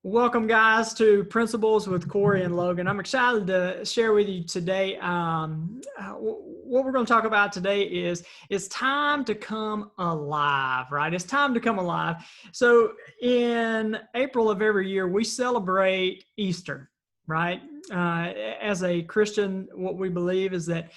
Welcome, guys, to Principles with Cory and Logan. I'm excited to share with you today. What we're going to talk about today is it's time to come alive, right? It's time to come alive. So in April of every year, we celebrate Easter, right? As a Christian, what we believe is that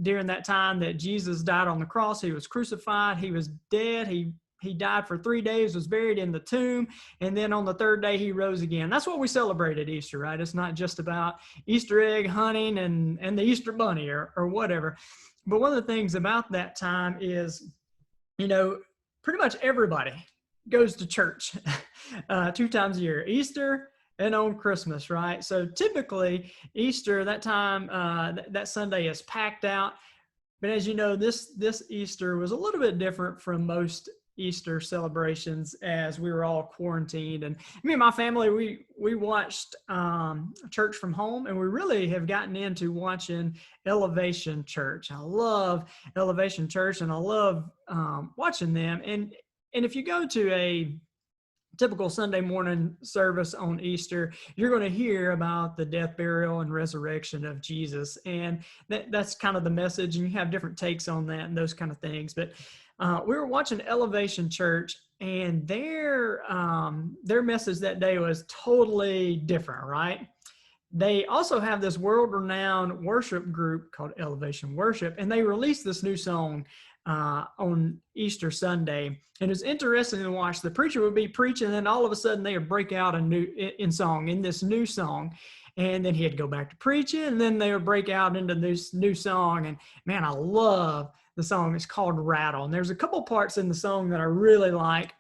during that time that Jesus died on the cross, he was crucified, he was dead, he died for 3 days, was buried in the tomb, and then on the third day he rose again. That's what we celebrate at Easter, right? It's not just about Easter egg hunting and the Easter bunny or whatever. But one of the things about that time is, pretty much everybody goes to church 2 times a year, Easter and on Christmas, right? So typically Easter, that time, that Sunday is packed out. But as you know, this Easter was a little bit different from most Easter celebrations as we were all quarantined. And me and my family, we watched church from home, and we really have gotten into watching Elevation Church. I love Elevation Church, and I love watching them. And if you go to a typical Sunday morning service on Easter, you're going to hear about the death, burial, and resurrection of Jesus. And that's kind of the message, and you have different takes on that and those kind of things. But we were watching Elevation Church, and their message that day was totally different, right? They also have this world-renowned worship group called Elevation Worship, and they released this new song on Easter Sunday. And it's interesting to watch. The preacher would be preaching, and then all of a sudden they would break out in this new song. And then he'd go back to preaching, and then they would break out into this new song. And man, I love the song. It's called Rattle. And there's a couple parts in the song that I really like.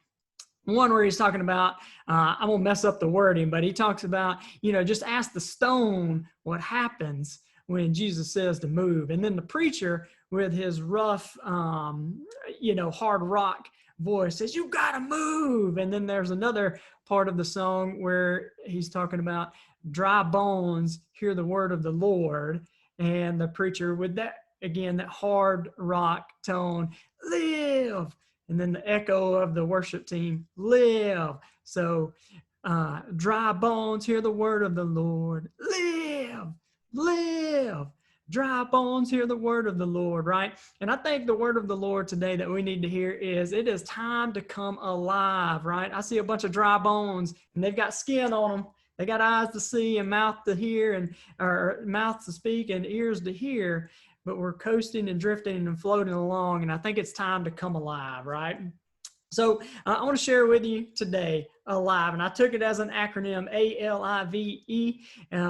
One where he's talking about, I'm going to mess up the wording, but he talks about, just ask the stone what happens when Jesus says to move. And then the preacher with his rough, hard rock voice says, you got to move. And then there's another part of the song where he's talking about dry bones, hear the word of the Lord. And the preacher with that, again, that hard rock tone, live. And then the echo of the worship team, live. So dry bones, hear the word of the Lord, live, live. Dry bones, hear the word of the Lord, right? And I think the word of the Lord today that we need to hear is, it is time to come alive, right? I see a bunch of dry bones, and they've got skin on them. They got eyes to see and mouth to hear, or mouth to speak and ears to hear, but we're coasting and drifting and floating along, and I think it's time to come alive, right? So I want to share with you today, A.L.I.V.E, and I took it as an acronym, A.L.I.V.E,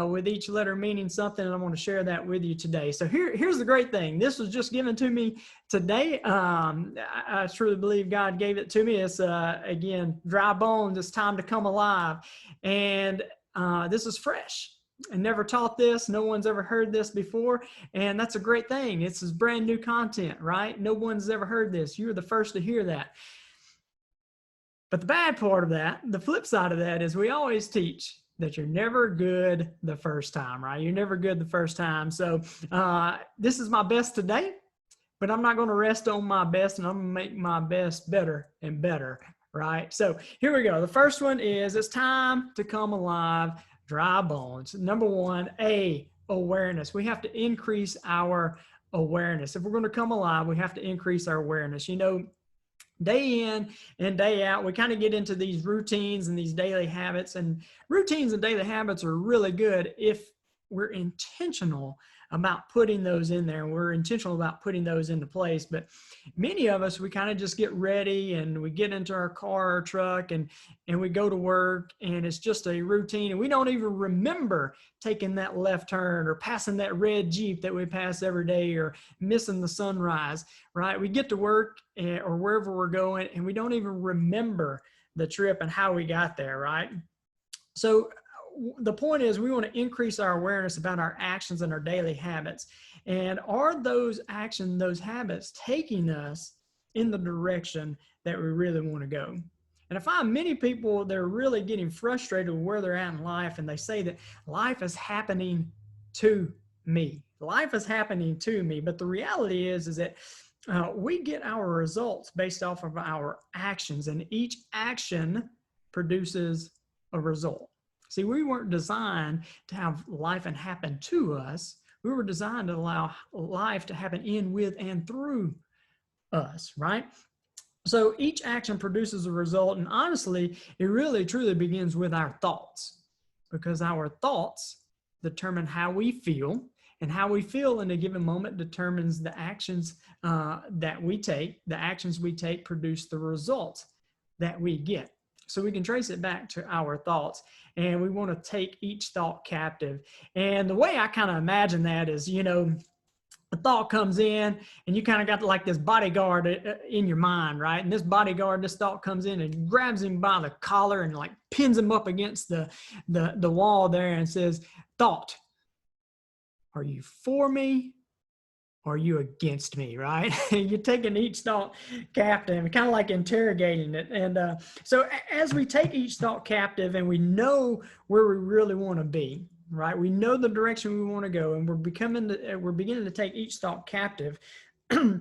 with each letter meaning something, and I want to share that with you today. So here's the great thing. This was just given to me today. I truly believe God gave it to me. It's, again, dry bones, it's time to come alive. And this is fresh. I never taught this. No one's ever heard this before. And that's a great thing. It's this brand new content, right? No one's ever heard this. You're the first to hear that. But the bad part of that, the flip side of that, is we always teach that you're never good the first time, right? You're never good the first time. So this is my best today, but I'm not going to rest on my best, and I'm going to make my best better and better, right? So here we go. The first one is, it's time to come alive, dry bones. Number one, awareness. We have to increase our awareness. If we're going to come alive, we have to increase our awareness. Day in and day out, we kind of get into these routines and these daily habits, and routines and daily habits are really good if we're intentional about putting those in there. We're intentional about putting those into place. But many of us, we kind of just get ready and we get into our car or truck and we go to work, and it's just a routine, and we don't even remember taking that left turn or passing that red Jeep that we pass every day, or missing the sunrise, right? We get to work or wherever we're going, and we don't even remember the trip and how we got there, right? So the point is, we want to increase our awareness about our actions and our daily habits. And are those actions, those habits, taking us in the direction that we really want to go? And I find many people, they're really getting frustrated with where they're at in life, and they say that life is happening to me. Life is happening to me. But the reality is that we get our results based off of our actions, and each action produces a result. See, we weren't designed to have life and happen to us. We were designed to allow life to happen in, with, and through us, right? So each action produces a result. And honestly, it really truly begins with our thoughts, because our thoughts determine how we feel, and how we feel in a given moment determines the actions that we take. The actions we take produce the results that we get. So we can trace it back to our thoughts, and we want to take each thought captive. And the way I kind of imagine that is, you know, a thought comes in and you kind of got like this bodyguard in your mind, right? And this bodyguard, this thought comes in and grabs him by the collar and like pins him up against the wall there and says, thought, are you for me? Or are you against me, right? You're taking each thought captive, kind of like interrogating it. And so as we take each thought captive and we know where we really want to be, right? We know the direction we want to go, and we're beginning to take each thought captive. The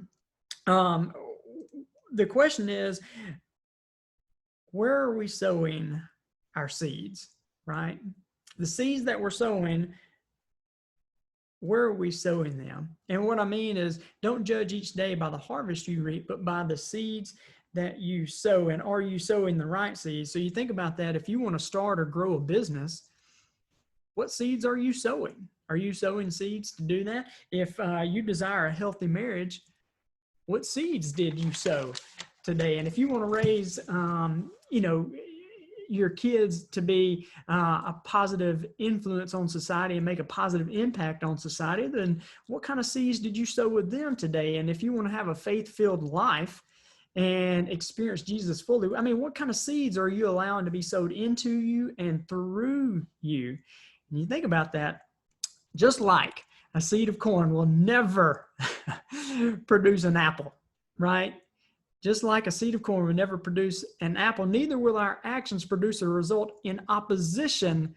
question is, where are we sowing our seeds, right? The seeds that we're sowing, where are we sowing them? And what I mean is, don't judge each day by the harvest you reap, but by the seeds that you sow. And are you sowing the right seeds? So you think about that. If you want to start or grow a business, what seeds are you sowing? Are you sowing seeds to do that? If you desire a healthy marriage, what seeds did you sow today? And if you want to raise, you know, your kids to be a positive influence on society and make a positive impact on society, then what kind of seeds did you sow with them today? And if you want to have a faith-filled life and experience Jesus fully, I mean, what kind of seeds are you allowing to be sowed into you and through you? And you think about that, just like a seed of corn will never produce an apple, right? Just like a seed of corn will never produce an apple, neither will our actions produce a result in opposition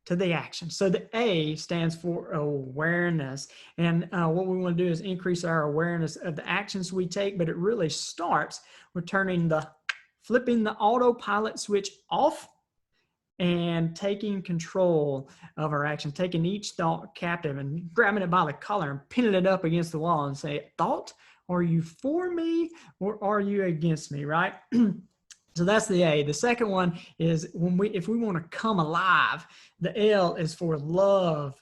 to the action. So the A stands for awareness. And what we want to do is increase our awareness of the actions we take, but it really starts with flipping the autopilot switch off and taking control of our action, taking each thought captive and grabbing it by the collar and pinning it up against the wall and say, thought, are you for me or are you against me, right? So that's the A. The second one is if we want to come alive, the L is for love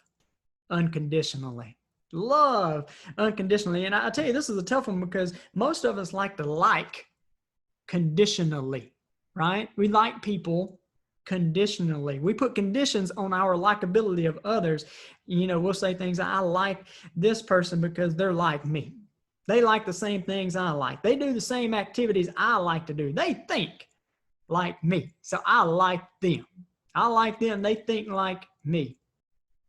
unconditionally. Love unconditionally. And I tell you, this is a tough one because most of us like to like conditionally, right? We like people conditionally. We put conditions on our likability of others. You know, we'll say things, I like this person because they're like me. They like the same things I like. They do the same activities I like to do. They think like me. So I like them. I like them. They think like me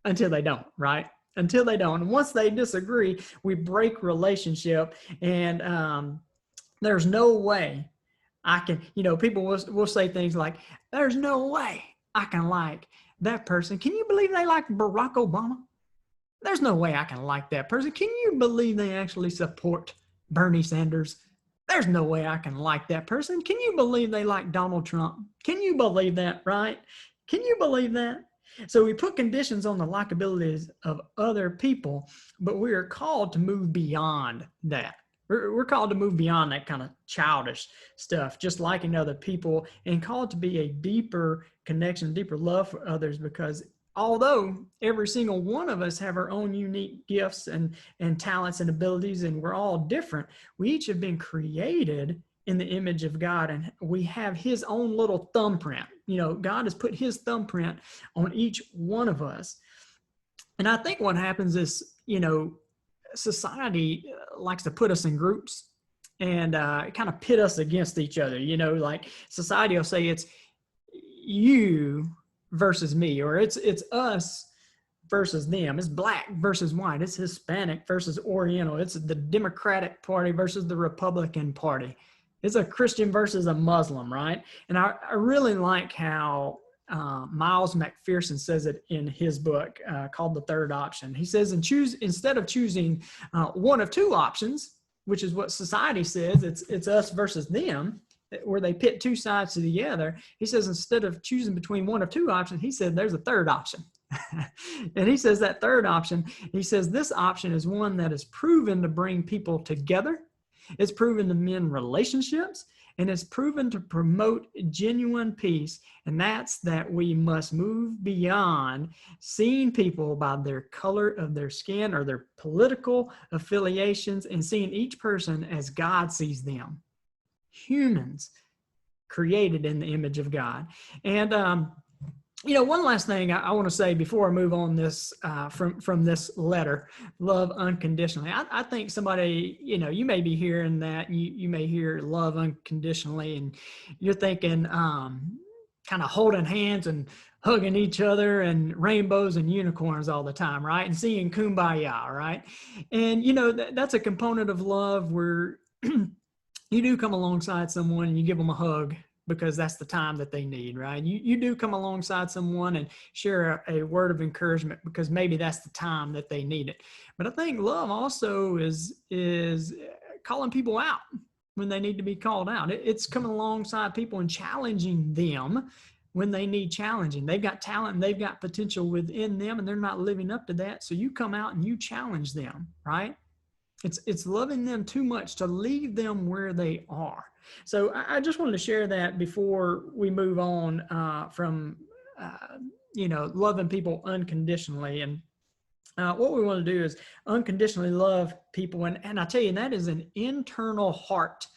until they don't, right? Until they don't. And once they disagree, we break relationship. And there's no way I can, you know, people will say things like, there's no way I can like that person. Can you believe they like Barack Obama? There's no way I can like that person. Can you believe they actually support Bernie Sanders? There's no way I can like that person. Can you believe they like Donald Trump? Can you believe that, right? Can you believe that? So we put conditions on the likabilities of other people, but we are called to move beyond that. We're called to move beyond that kind of childish stuff, just liking other people, and called to be a deeper connection, deeper love for others, because although every single one of us have our own unique gifts and talents and abilities, and we're all different, we each have been created in the image of God, and we have his own little thumbprint. You know, God has put his thumbprint on each one of us. And I think what happens is, you know, society likes to put us in groups and kind of pit us against each other. You know, like society will say it's you versus me, or it's us versus them. It's black versus white. It's Hispanic versus Oriental. It's the Democratic Party versus the Republican Party. It's a Christian versus a Muslim, right? And I really like how Miles McPherson says it in his book called The Third Option. He says, instead of choosing one of two options, which is what society says, it's us versus them, where they pit two sides together. He says, instead of choosing between one of two options, he said, there's a third option. And he says that third option, he says, this option is one that is proven to bring people together. It's proven to mend relationships, and it's proven to promote genuine peace. And that's that we must move beyond seeing people by their color of their skin or their political affiliations, and seeing each person as God sees them. Humans created in the image of God. And, one last thing I want to say before I move on this from this letter, love unconditionally. I think somebody, you may be hearing that, you may hear love unconditionally, and you're thinking kind of holding hands and hugging each other and rainbows and unicorns all the time, right? And singing Kumbaya, right? And, that's a component of love where you do come alongside someone and you give them a hug, because that's the time that they need, right? You do come alongside someone and share a word of encouragement, because maybe that's the time that they need it. But I think love also is calling people out when they need to be called out. It's coming alongside people and challenging them when they need challenging. They've got talent and they've got potential within them, and they're not living up to that. So you come out and you challenge them, right? It's loving them too much to leave them where they are. So I just wanted to share that before we move on from, loving people unconditionally. And what we want to do is unconditionally love people. And I tell you, that is an internal heart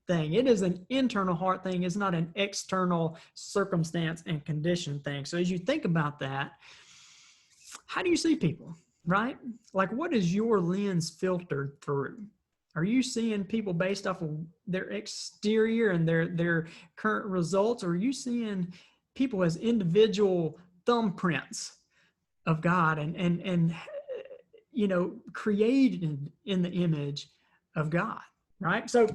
thing. It is an internal heart thing. It's not an external circumstance and condition thing. So as you think about that, how do you see people? Right? Like, what is your lens filtered through? Are you seeing people based off of their exterior and their current results? Or are you seeing people as individual thumbprints of God and created in the image of God, right? So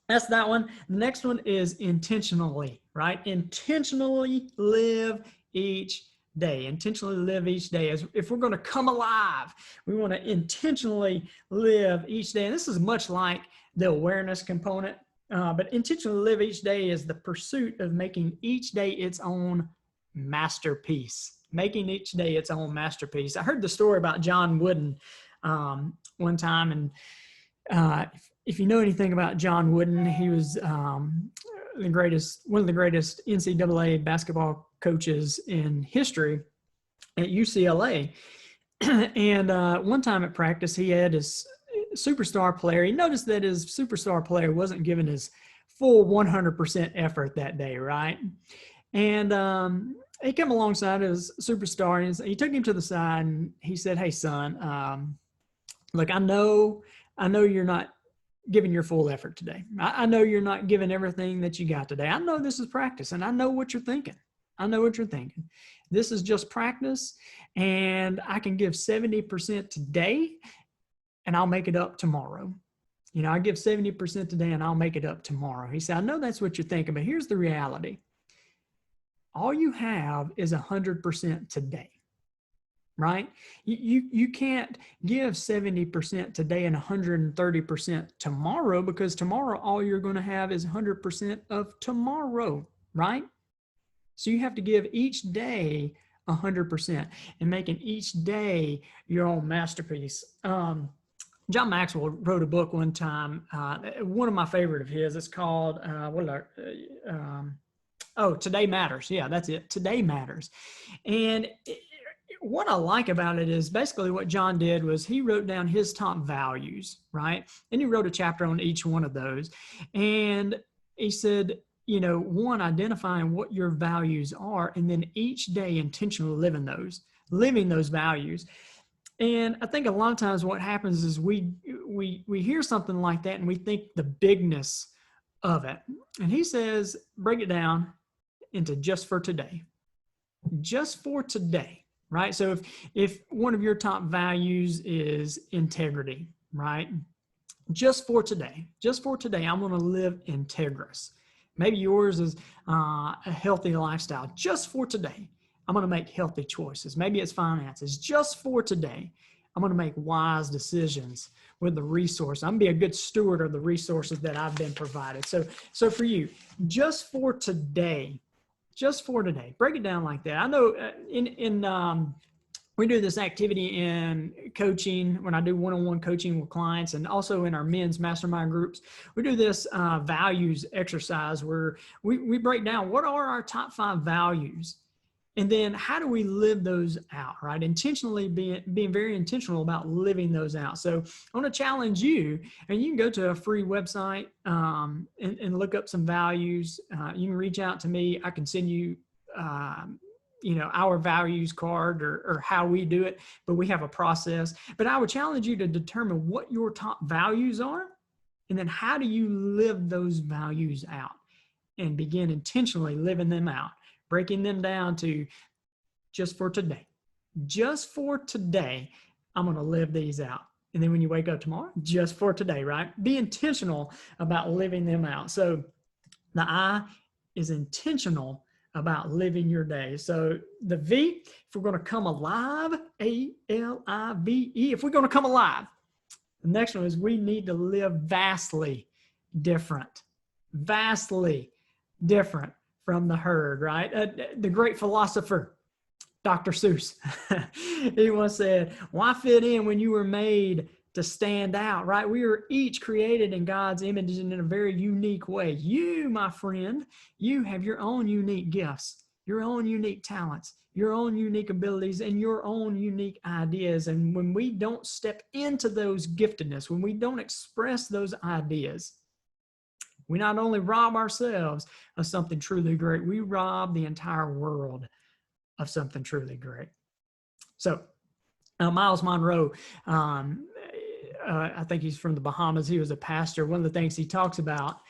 that's that one. The next one is intentionally, right? Intentionally live each day. Intentionally live each day. As if we're going to come alive, we want to intentionally live each day. And this is much like the awareness component, but intentionally live each day is the pursuit of making each day its own masterpiece. Making each day its own masterpiece. I heard the story about John Wooden one time, and if you know anything about John Wooden, he was one of the greatest NCAA basketball coaches in history at UCLA. And one time at practice, he had his superstar player. He noticed that his superstar player wasn't giving his full 100% effort that day, right? And he came alongside his superstar, and he took him to the side, and he said, "Hey, son, look, I know you're not giving your full effort today. I know you're not giving everything that you got today. I know this is practice, and I know what you're thinking. This is just practice, and I can give 70% today, and I'll make it up tomorrow. I give 70% today, and I'll make it up tomorrow." He said, "I know that's what you're thinking, but here's the reality. All you have is 100% today." Right? You can't give 70% today and 130% tomorrow, because tomorrow all you're going to have is 100% of tomorrow, right? So you have to give each day 100% and making each day your own masterpiece. John Maxwell wrote a book one time, one of my favorite of his. It's called, Today Matters. Yeah, that's it. Today Matters. And what I like about it is basically what John did was he wrote down his top values, right? And he wrote a chapter on each one of those. And he said, one, identifying what your values are, and then each day intentionally living those values. And I think a lot of times what happens is we hear something like that and we think the bigness of it. And he says, break it down into just for today. Just for today. Right? So if one of your top values is integrity, right? Just for today, I'm going to live integrous. Maybe yours is a healthy lifestyle. Just for today, I'm going to make healthy choices. Maybe it's finances. Just for today, I'm going to make wise decisions with the resource. I'm going to be a good steward of the resources that I've been provided. So for you, just for today, break it down like that. I know we do this activity in coaching when I do one-on-one coaching with clients, and also in our men's mastermind groups. We do this values exercise where we break down what are our top 5 values, and then how do we live those out, right? Intentionally being very intentional about living those out. So I want to challenge you, and you can go to a free website and look up some values. You can reach out to me. I can send you our values card or how we do it, but we have a process. But I would challenge you to determine what your top values are, and then how do you live those values out, and begin intentionally living them out, breaking them down to just for today. Just for today, I'm going to live these out. And then when you wake up tomorrow, just for today, right? Be intentional about living them out. So the I is intentional about living your day. So the V, if we're going to come alive, A.L.I.V.E, if we're going to come alive, the next one is we need to live vastly different from the herd, right? The great philosopher, Dr. Seuss, he once said, why fit in when you were made to stand out, right? We are each created in God's image in a very unique way. You, my friend, you have your own unique gifts, your own unique talents, your own unique abilities, and your own unique ideas. And when we don't step into those giftedness, when we don't express those ideas, we not only rob ourselves of something truly great, we rob the entire world of something truly great. So Miles Monroe, I think he's from the Bahamas. He was a pastor. One of the things he talks about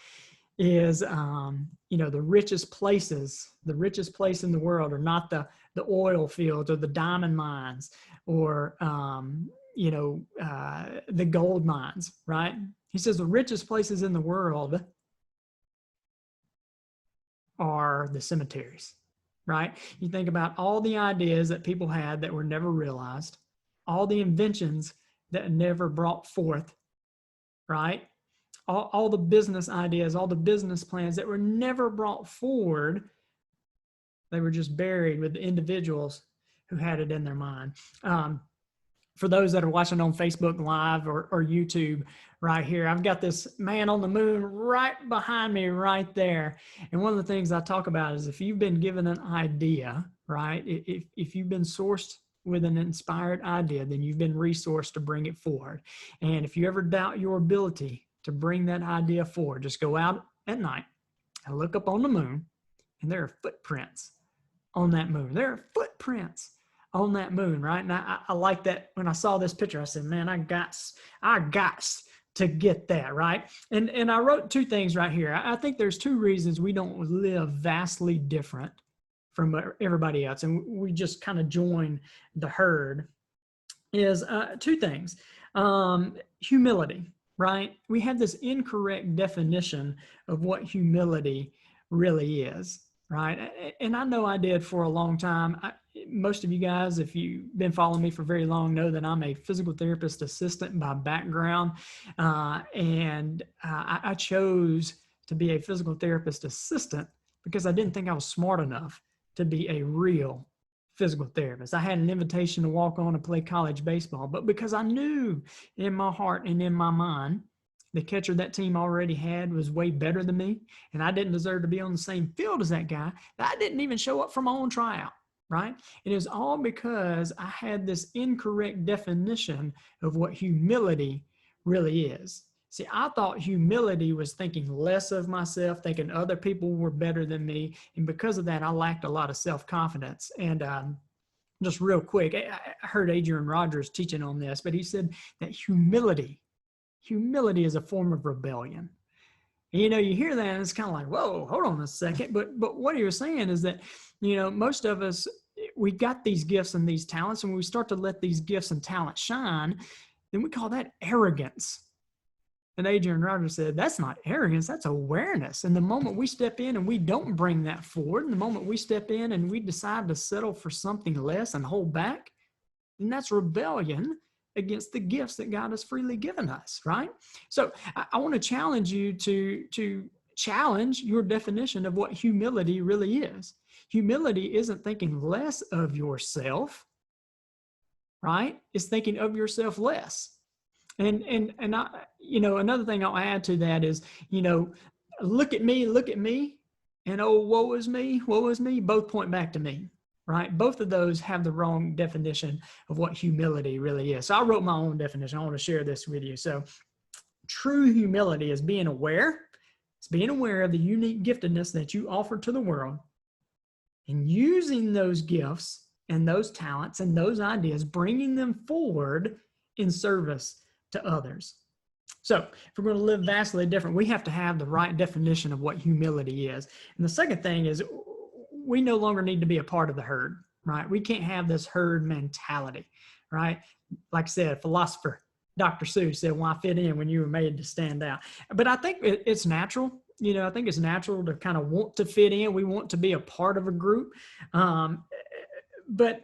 is, the richest place in the world are not the oil fields or the diamond mines or, the gold mines, right? He says the richest places in the world are the cemeteries, right? You think about all the ideas that people had that were never realized, all the inventions that never brought forth, right? All the business ideas, all the business plans that were never brought forward, they were just buried with the individuals who had it in their mind. For those that are watching on Facebook Live or YouTube right here, I've got this man on the moon right behind me right there. And one of the things I talk about is if you've been given an idea, right? If you've been sourced with an inspired idea, then you've been resourced to bring it forward. And if you ever doubt your ability to bring that idea forward, just go out at night and look up on the moon, and there are footprints on that moon. There are footprints on that moon, right? And I like that. When I saw this picture, I said, man, I got to get that, right? And I wrote 2 things right here. I think there's 2 reasons we don't live vastly different from everybody else, and we just kind of join the herd, is 2 things. Humility, right? We have this incorrect definition of what humility really is, right? And I know I did for a long time. Most of you guys, if you've been following me for very long, know that I'm a physical therapist assistant by background. And I chose to be a physical therapist assistant because I didn't think I was smart enough to be a real physical therapist. I had an invitation to walk on and play college baseball, but because I knew in my heart and in my mind, the catcher that team already had was way better than me, and I didn't deserve to be on the same field as that guy, that I didn't even show up for my own tryout, right? It is all because I had this incorrect definition of what humility really is. See, I thought humility was thinking less of myself, thinking other people were better than me. And because of that, I lacked a lot of self-confidence. And just real quick, I heard Adrian Rogers teaching on this, but he said that humility is a form of rebellion. And, you hear that and it's kind of like, whoa, hold on a second. But what he was saying is that, most of us, we got these gifts and these talents, and when we start to let these gifts and talents shine, then we call that arrogance. And Adrian Rogers said, that's not arrogance, that's awareness. And the moment we step in and we don't bring that forward, and the moment we step in and we decide to settle for something less and hold back, then that's rebellion against the gifts that God has freely given us, right? So I want to challenge you to challenge your definition of what humility really is. Humility isn't thinking less of yourself, right? It's thinking of yourself less. And I, another thing I'll add to that is, look at me, and oh, woe is me, both point back to me, right? Both of those have the wrong definition of what humility really is. So I wrote my own definition. I want to share this with you. So true humility is being aware. It's being aware of the unique giftedness that you offer to the world and using those gifts and those talents and those ideas, bringing them forward in service to others. So if we're going to live vastly different, we have to have the right definition of what humility is. And the second thing is we no longer need to be a part of the herd, right? We can't have this herd mentality, right? Like I said, philosopher Dr. Seuss said, why fit in when you were made to stand out? But I think it's natural. I think it's natural to kind of want to fit in. We want to be a part of a group. But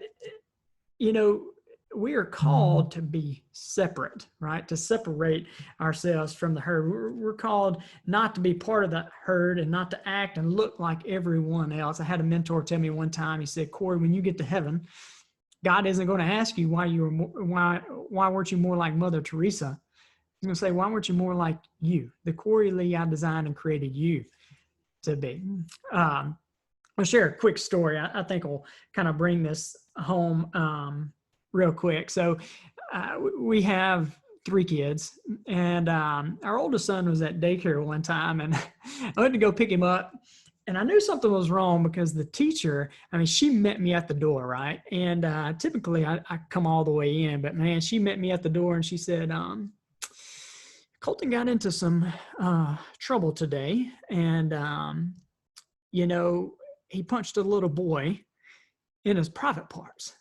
we are called to be separate, right? To separate ourselves from the herd. We're called not to be part of the herd and not to act and look like everyone else. I had a mentor tell me one time, he said, Cory, when you get to heaven, God isn't going to ask you why weren't you more like Mother Teresa? He's going to say, why weren't you more like you? The Cory Lee I designed and created you to be. I'll share a quick story. I think will kind of bring this home real quick. So we have 3 kids, and our oldest son was at daycare one time, and I went to go pick him up, and I knew something was wrong because the teacher, she met me at the door, right? And typically I come all the way in, but man, she met me at the door and she said, Colton got into some trouble today, and he punched a little boy in his private parts.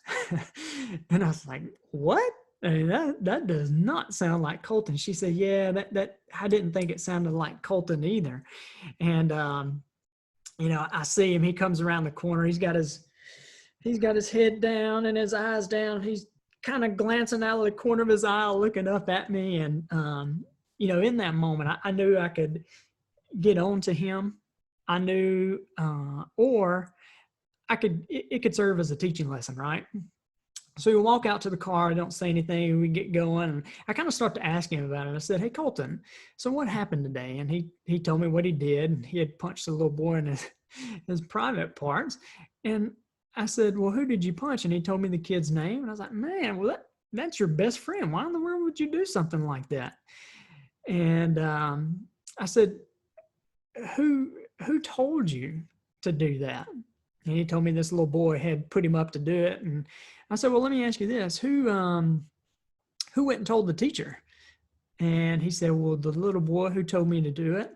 And I was like, what? That does not sound like Colton. She said, yeah, that I didn't think it sounded like Colton either. And I see him, he comes around the corner, he's got his head down and his eyes down. He's kind of glancing out of the corner of his eye, looking up at me. And in that moment, I knew I could get on to him. I knew, or it could serve as a teaching lesson, right? So we walk out to the car, I don't say anything, we get going, and I kind of start to ask him about it. I said, hey, Colton, so what happened today? And he told me what he did, and he had punched a little boy in his private parts. And I said, well, who did you punch? And he told me the kid's name. And I was like, man, well, that's your best friend. Why in the world would you do something like that? And I said, who told you to do that? And he told me this little boy had put him up to do it. And I said, well, let me ask you this. Who went and told the teacher? And he said, well, the little boy who told me to do it.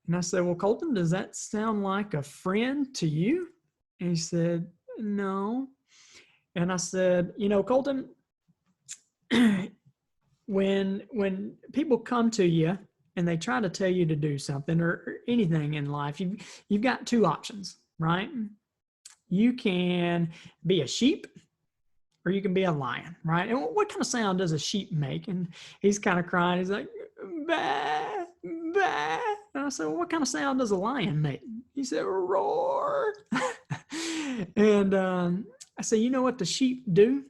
And I said, well, Colton, does that sound like a friend to you? And he said, no. And I said, Colton, when people come to you and they try to tell you to do something or anything in life, you've got 2 options, right? You can be a sheep or you can be a lion, right? And what kind of sound does a sheep make? And he's kind of crying. He's like, bah, bah. And I said, well, what kind of sound does a lion make? He said, roar. And I said, you know what the sheep do?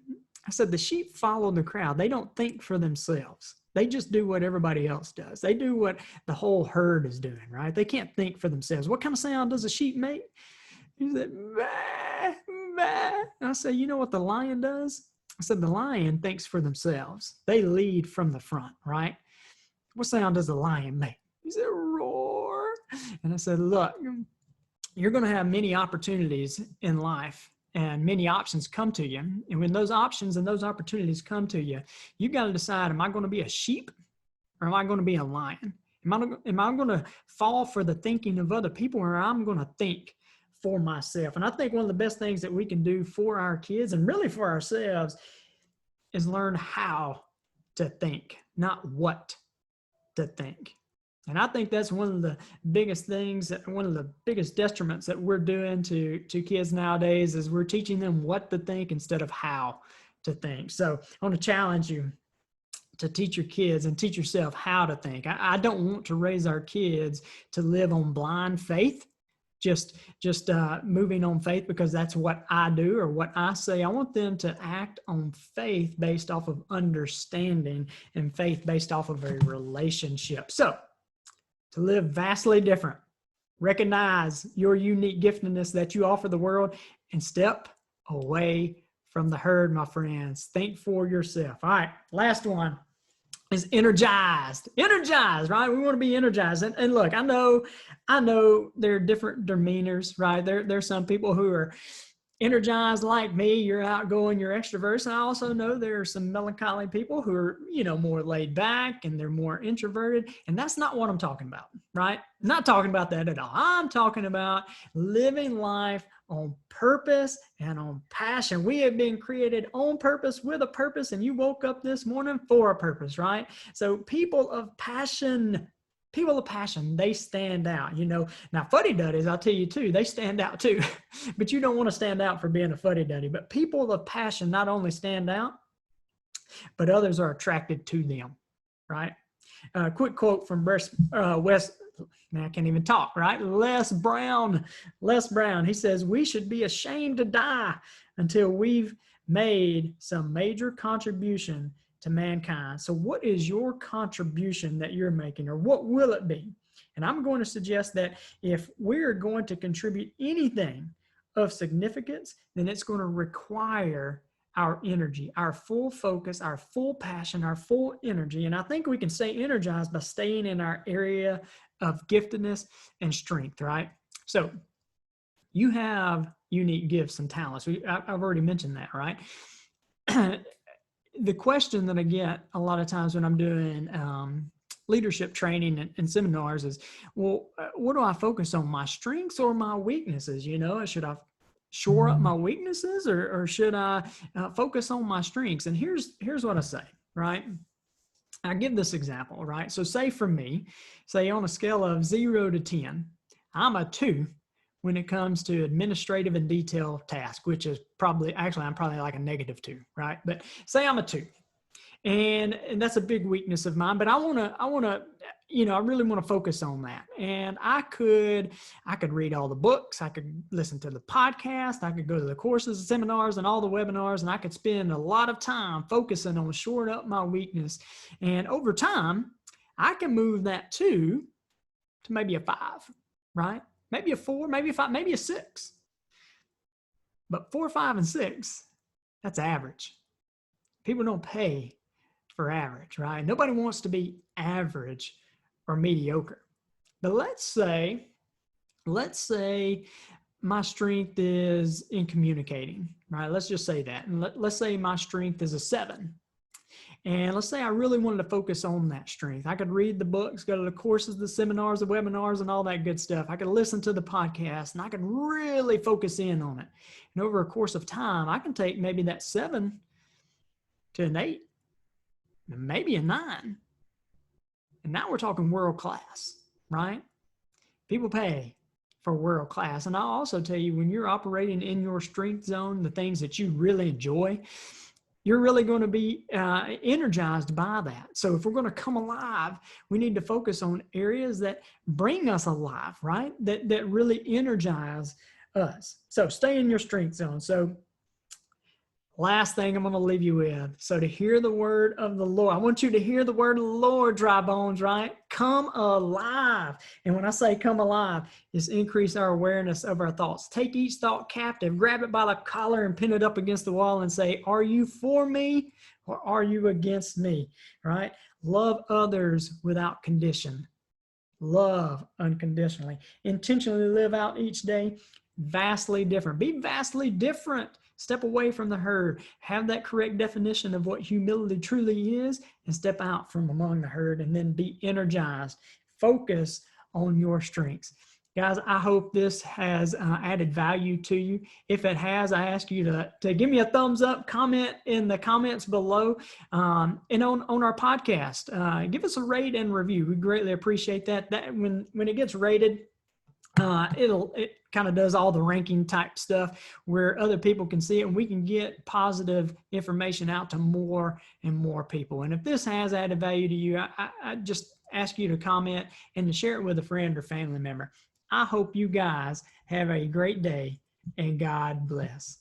I said, the sheep follow the crowd. They don't think for themselves. They just do what everybody else does. They do what the whole herd is doing, right? They can't think for themselves. What kind of sound does a sheep make? He said, bah, bah. And I said, you know what the lion does? I said, the lion thinks for themselves. They lead from the front, right? What sound does the lion make? He said, roar. And I said, look, you're going to have many opportunities in life and many options come to you. And when those options and those opportunities come to you, you got to decide, am I going to be a sheep or am I going to be a lion? Am I going to fall for the thinking of other people, or I'm going to think for myself? And I think one of the best things that we can do for our kids and really for ourselves is learn how to think, not what to think. And I think that's one of the biggest things, one of the biggest detriments that we're doing to kids nowadays is we're teaching them what to think instead of how to think. So I want to challenge you to teach your kids and teach yourself how to think. I don't want to raise our kids to live on blind faith, just moving on faith because that's what I do or what I say. I want them to act on faith based off of understanding and faith based off of a relationship. So to live vastly different, recognize your unique giftedness that you offer the world and step away from the herd, my friends. Think for yourself. All right, last one is energized. Energized, right? We want to be energized. And look, I know there are different demeanors, right? There's some people who are energized like me. You're outgoing, you're extroverts. And I also know there are some melancholy people who are, more laid back and they're more introverted. And that's not what I'm talking about, right? I'm not talking about that at all. I'm talking about living life on purpose and on passion. We have been created on purpose with a purpose, and you woke up this morning for a purpose, right? So people of passion, they stand out, Now, fuddy-duddies, I'll tell you too, they stand out too. But you don't want to stand out for being a fuddy-duddy. But people of passion not only stand out, but others are attracted to them, right? Quick quote from I can't even talk, right? Les Brown. He says, "We should be ashamed to die until we've made some major contribution to mankind." So what is your contribution that you're making, or what will it be? And I'm going to suggest that if we're going to contribute anything of significance, then it's going to require our energy, our full focus, our full passion, our full energy. And I think we can stay energized by staying in our area of giftedness and strength, right? So you have unique gifts and talents. I've already mentioned that, right? The question that I get a lot of times when I'm doing leadership training and seminars is, well, what do I focus on, my strengths or my weaknesses? Should I shore up my weaknesses or should I focus on my strengths? And here's what I say, right? I give this example, right? So say for me, on a scale of 0 to 10, I'm a 2 when it comes to administrative and detailed tasks, which is I'm probably like a -2, right? But say I'm a 2. And that's a big weakness of mine, but I really want to focus on that. And I could read all the books. I could listen to the podcast. I could go to the courses and seminars and all the webinars, and I could spend a lot of time focusing on shoring up my weakness. And over time, I can move that 2 to maybe a 5, right? Maybe a 4, maybe a 5, maybe a 6. But 4, 5, and 6, that's average. People don't pay for average, right? Nobody wants to be average or mediocre. But let's say my strength is in communicating, right? Let's just say that. And let's say my strength is a 7. And let's say I really wanted to focus on that strength. I could read the books, go to the courses, the seminars, the webinars, and all that good stuff. I could listen to the podcast, and I could really focus in on it. And over a course of time, I can take maybe that 7 to an 8, maybe a 9. And now we're talking world class, right? People pay for world class. And I'll also tell you, when you're operating in your strength zone, the things that you really enjoy, you're really going to be energized by that. So if we're going to come alive, we need to focus on areas that bring us alive, right? That really energize us. So stay in your strength zone. So last thing I'm going to leave you with. So to hear the word of the Lord, I want you to hear the word of the Lord, dry bones, right? Come alive. And when I say come alive, it's increase our awareness of our thoughts. Take each thought captive, grab it by the collar and pin it up against the wall and say, are you for me or are you against me, right? Love others without condition. Love unconditionally. Intentionally live out each day vastly different. Be vastly different. Step away from the herd, have that correct definition of what humility truly is, and step out from among the herd and then be energized. Focus on your strengths. Guys, I hope this has added value to you. If it has, I ask you to give me a thumbs up, comment in the comments below, and on our podcast, give us a rate and review. We greatly appreciate that. When it gets rated, It kind of does all the ranking type stuff where other people can see it, and we can get positive information out to more and more people. And if this has added value to you, I just ask you to comment and to share it with a friend or family member. I hope you guys have a great day, and God bless.